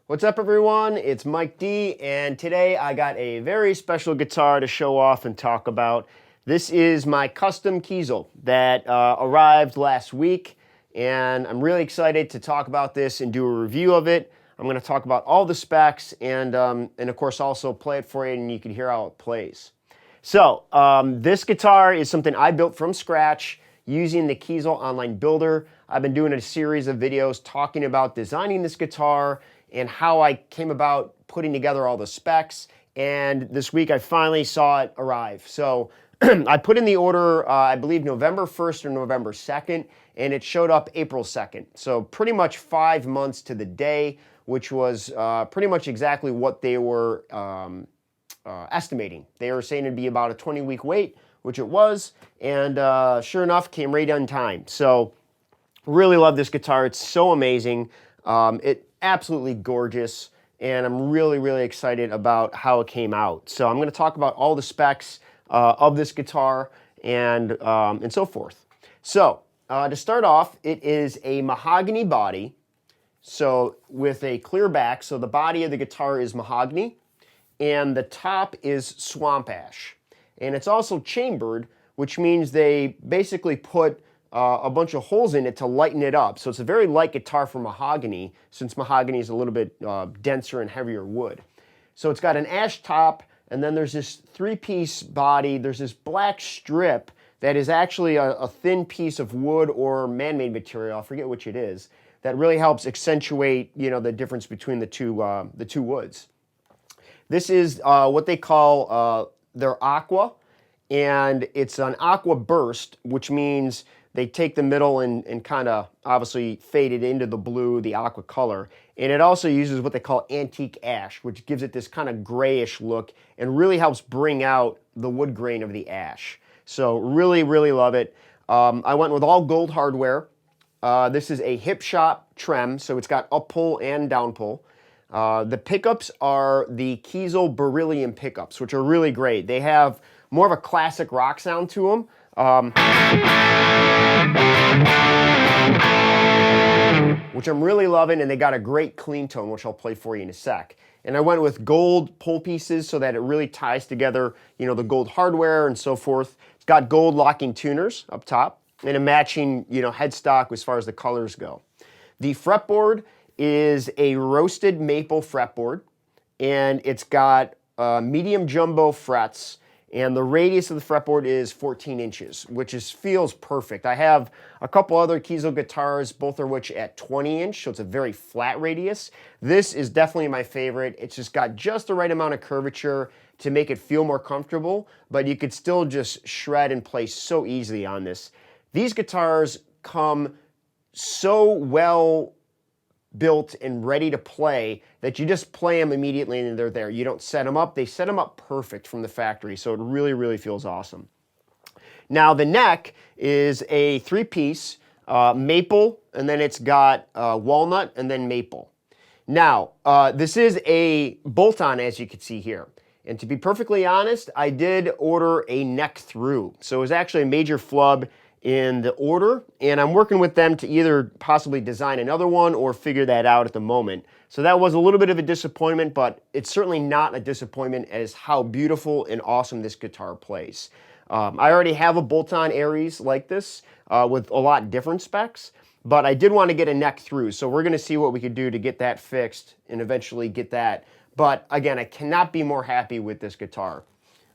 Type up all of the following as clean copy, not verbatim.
What's up, everyone? It's Mike D, and today I got a very special guitar to show off and talk about. This is my custom Kiesel that arrived last week, and I'm really excited to talk about this and do a review of it. I'm going to talk about all the specs and of course also play it for you, and you can hear how it plays. So this guitar is something I built from scratch using the Kiesel Online Builder. I've been doing a series of videos talking about designing this guitar and how I came about putting together all the specs. And this week I finally saw it arrive. So I put in the order, I believe November 1st or November 2nd, and it showed up April 2nd. So pretty much 5 months to the day, which was pretty much exactly what they were estimating. They were saying it'd be about a 20-week wait, which it was, and sure enough, came right on time. So really love this guitar. It's so amazing. It absolutely gorgeous, and I'm really excited about how it came out. So I'm going to talk about all the specs of this guitar and so forth. So to start off, it is a mahogany body, so with a clear back. So the body of the guitar is mahogany, and the top is swamp ash, and it's also chambered, which means they basically put a bunch of holes in it to lighten it up. So it's a very light guitar for mahogany, since mahogany is a little bit denser and heavier wood. So it's got an ash top, and then there's this three-piece body. There's this black strip that is actually a thin piece of wood or man-made material, I forget which it is, that really helps accentuate, the difference between the two woods. This is what they call their aqua, and it's an aqua burst, which means they take the middle and kind of obviously fade it into the blue, the aqua color. And it also uses what they call antique ash, which gives it this kind of grayish look and really helps bring out the wood grain of the ash. So really love it. I went with all gold hardware. This is a hip shop trem, so it's got up pull and down pull. The pickups are the Kiesel Beryllium pickups, which are really great. They have more of a classic rock sound to them. Which I'm really loving, and they got a great clean tone, which I'll play for you in a sec. And I went with gold pull pieces so that it really ties together, the gold hardware and so forth. It's got gold locking tuners up top and a matching, headstock as far as the colors go. The fretboard is a roasted maple fretboard, and it's got medium jumbo frets, and the radius of the fretboard is 14 inches, which feels perfect. I have a couple other Kiesel guitars, both of which at 20 inch, so it's a very flat radius. This is definitely my favorite. It's just got just the right amount of curvature to make it feel more comfortable, but you could still just shred and play so easily on this. These guitars come so well built and ready to play that you just play them immediately and they're there. You don't set them up. They set them up perfect from the factory, so it really feels awesome. Now the neck is a three-piece maple, and then it's got walnut and then maple. Now this is a bolt-on, as you can see here. And to be perfectly honest, I did order a neck through. So it was actually a major flub in the order, and I'm working with them to either possibly design another one or figure that out at the moment. So that was a little bit of a disappointment, but it's certainly not a disappointment as how beautiful and awesome this guitar plays. I already have a bolt-on Aries like this with a lot different specs, but I did want to get a neck through, so we're going to see what we could do to get that fixed and eventually get that. But again, I cannot be more happy with this guitar.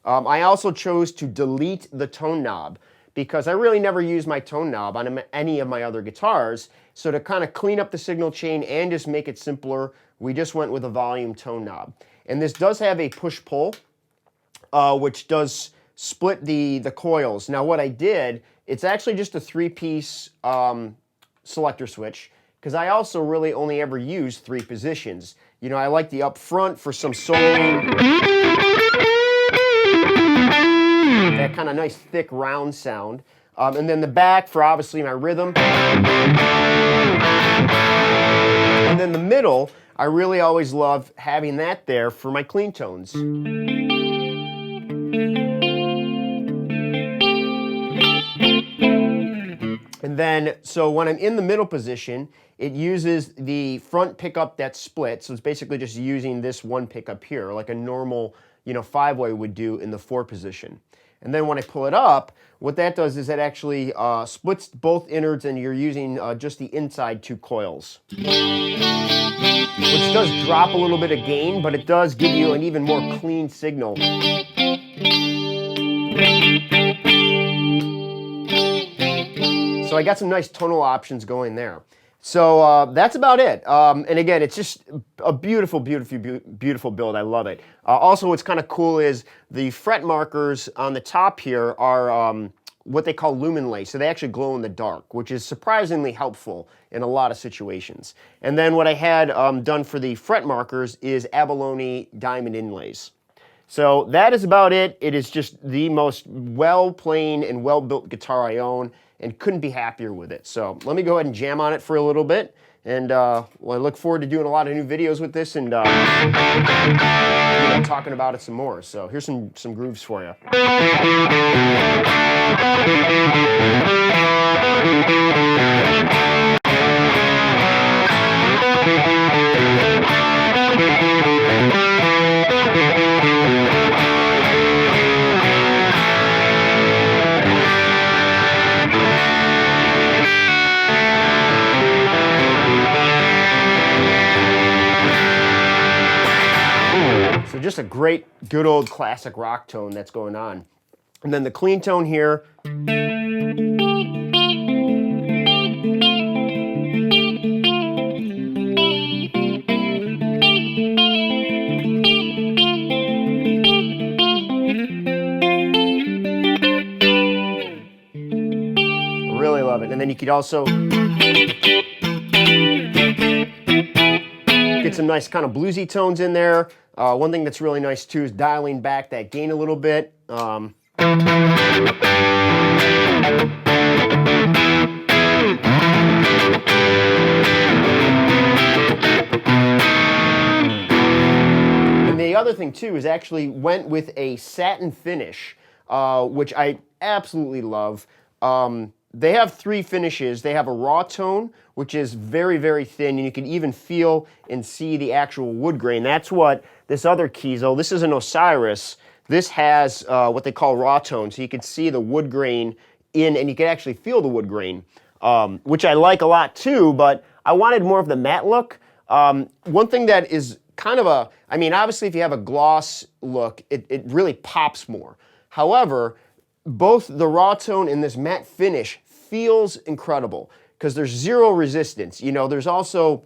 I also chose to delete the tone knob, because I really never use my tone knob on any of my other guitars. So to kind of clean up the signal chain and just make it simpler, we just went with a volume tone knob. And this does have a push-pull, which does split the coils. Now what I did, it's actually just a three-piece selector switch, because I also really only ever use three positions. I like the up front for some soloing, that kind of nice thick round sound, and then the back for obviously my rhythm, and then the middle, I really always love having that there for my clean tones. And then, so when I'm in the middle position, it uses the front pickup that's split, so it's basically just using this one pickup here, like a normal, you know, 5-way would do in the 4 position. And then when I pull it up, what that does is it actually splits both innards, and you're using just the inside 2 coils. Which does drop a little bit of gain, but it does give you an even more clean signal. So I got some nice tonal options going there. So that's about it. And again, it's just a beautiful, beautiful, beautiful build. I love it. Also, what's kind of cool is the fret markers on the top here are what they call lumen lace. So they actually glow in the dark, which is surprisingly helpful in a lot of situations. And then what I had done for the fret markers is abalone diamond inlays. So that is about it. It is just the most well-playing and well-built guitar I own, and couldn't be happier with it. So let me go ahead and jam on it for a little bit, and well, I look forward to doing a lot of new videos with this and you know, talking about it some more. So here's some grooves for you. So just a great, good old classic rock tone that's going on. And then the clean tone here. Really love it. And then you could also get some nice kind of bluesy tones in there. One thing that's really nice too is dialing back that gain a little bit. And the other thing too is actually went with a satin finish, which I absolutely love. They have 3 finishes. They have a raw tone, which is very, very thin, and you can even feel and see the actual wood grain. That's what this other Kiesel, this is an Osiris, this has what they call raw tone, so you can see the wood grain in, and you can actually feel the wood grain, which I like a lot too, but I wanted more of the matte look. One thing that is kind of a, I mean, obviously if you have a gloss look, it really pops more. However, both the raw tone and this matte finish feels incredible because there's zero resistance. You know, there's also,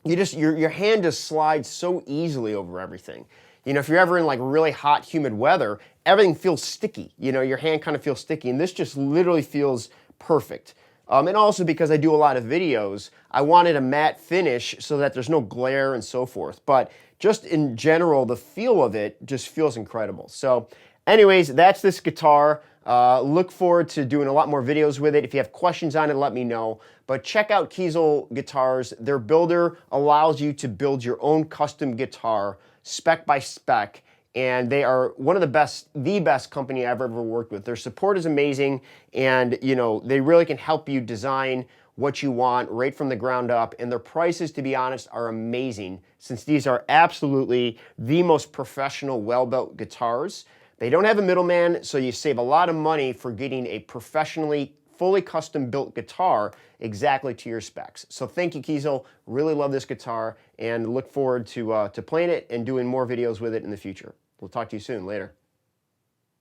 your hand just slides so easily over everything. You know, if you're ever in like really hot, humid weather, everything feels sticky. You know, your hand kind of feels sticky, and this just literally feels perfect. And also because I do a lot of videos, I wanted a matte finish so that there's no glare and so forth. But just in general, the feel of it just feels incredible. So anyways, that's this guitar. Look forward to doing a lot more videos with it. If you have questions on it, let me know. But check out Kiesel Guitars. Their builder allows you to build your own custom guitar, spec by spec. And they are one of the best company I've ever worked with. Their support is amazing, and you know, they really can help you design what you want right from the ground up. And their prices, to be honest, are amazing, since these are absolutely the most professional, well-built guitars. They don't have a middleman, so you save a lot of money for getting a professionally, fully custom-built guitar exactly to your specs. So thank you, Kiesel. Really love this guitar, and look forward to playing it and doing more videos with it in the future. We'll talk to you soon. Later.